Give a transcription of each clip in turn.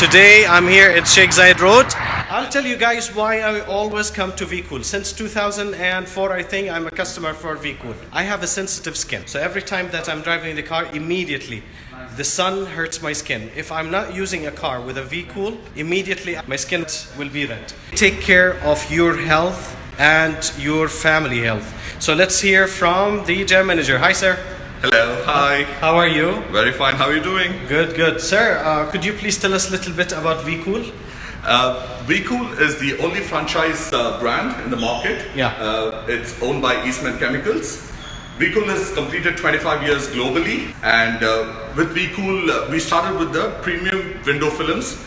Today I'm here at Sheikh Zayed Road. I'll tell you guys why I always come to vkool. Since 2004 I think I'm a customer for vkool. I have a sensitive skin, so every time that I'm driving the car, immediately the sun hurts my skin. If I'm not using a car with a vkool, immediately my skin will be red. Take care of your health and your family health. So let's hear from the general manager. Hi sir. Hello, hi. How are you? Very fine, how are you doing? Good, good. Sir, could you please tell us a little bit about vkool? vkool is the only franchise brand in the market. Yeah. It's owned by Eastman Chemicals. vkool has completed 25 years globally, and with vkool we started with the premium window films,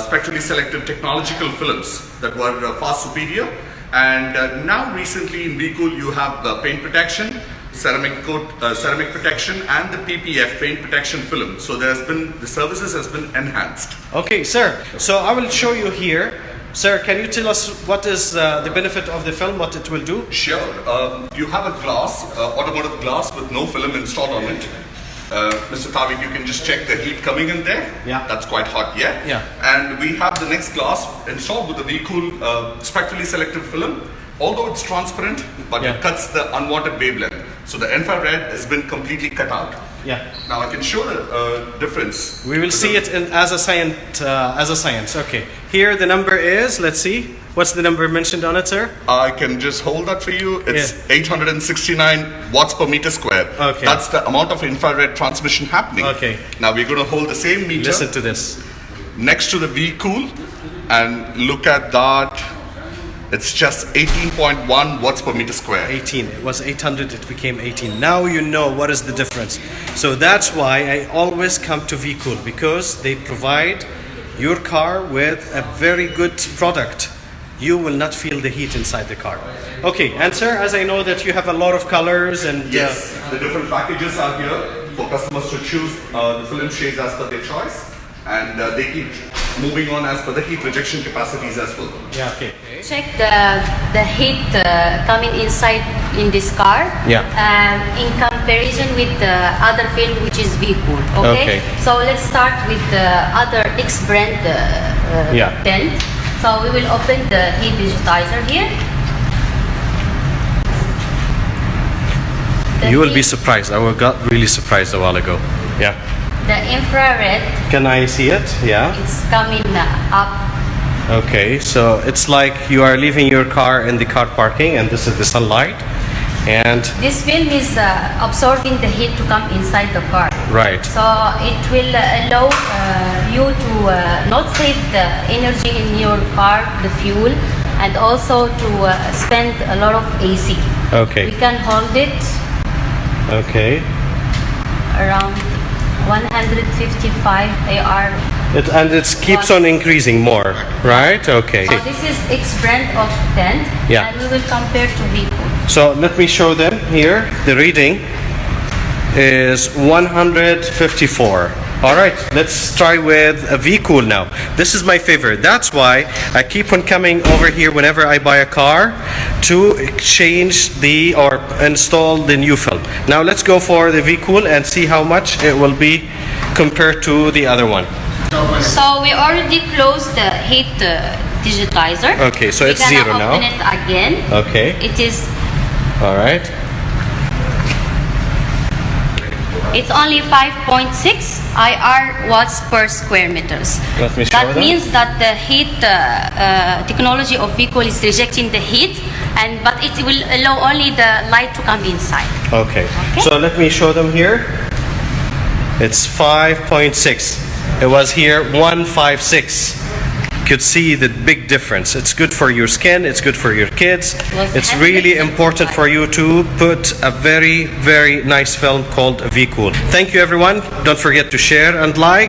spectrally selective technological films that were far superior. And now recently in vkool you have paint protection, ceramic protection, and the PPF, paint protection film. So the services has been enhanced. Okay, sir. So I will show you here. Sir, can you tell us what is the benefit of the film, what it will do? Sure. You have a glass, automotive glass with no film installed on it. Mr. Tawik, you can just check the heat coming in there. Yeah. That's quite hot, yeah? Yeah. And we have the next glass installed with the vkool spectrally selective film. Although it's transparent, but it cuts the unwanted wavelength. So the infrared has been completely cut out. Yeah. Now I can show the difference. We will see it as a science. Okay. Here the number is, let's see. What's the number mentioned on it, sir? I can just hold that for you. It's 869 watts per meter square. Okay. That's the amount of infrared transmission happening. Okay. Now we're going to hold the same meter. Listen to this. Next to the vkool, and look at that. It's just 18.1 watts per meter square. 18. It was 800, it became 18. Now you know what is the difference. So that's why I always come to vkool, because they provide your car with a very good product. You will not feel the heat inside the car. Okay, and sir, as I know that you have a lot of colors and... Yes, the different packages are here for customers to choose the film shades as per their choice. And they keep moving on as per the heat rejection capacities as well. Yeah, okay. Check the heat coming inside in this car. Yeah. In comparison with the other film, which is vkool. Okay? So let's start with the other X brand tent. So we will open the heat digitizer here. You will be surprised. I got really surprised a while ago. Yeah. The infrared. Can I see it? Yeah. It's coming up. Okay, so it's like you are leaving your car in the car parking, and this is the sunlight, and this film is absorbing the heat to come inside the car. Right. So it will allow you to not save the energy in your car, the fuel, and also to spend a lot of AC. Okay. We can hold it. Okay. Around 155 AR. It keeps on increasing more, right? Okay. So this is X brand of tent, and we will compare to vkool. So let me show them here. The reading is 154. All right, let's try with a vkool now. This is my favorite. That's why I keep on coming over here whenever I buy a car to exchange or install the new film. Now let's go for the vkool and see how much it will be compared to the other one. So we already closed the heat digitizer. Okay, so it's zero now. Open it again. Okay. It is. All right. It's only 5.6 IR watts per square meters. Let me show that means that the heat technology of vkool is rejecting the heat, but it will allow only the light to come inside. Okay. So let me show them here. It's 5.6. It was here 156. You could see the big difference. It's good for your skin, it's good for your kids. It's really important for you to put a very, very nice film called vkool. Thank you everyone. Don't forget to share and like.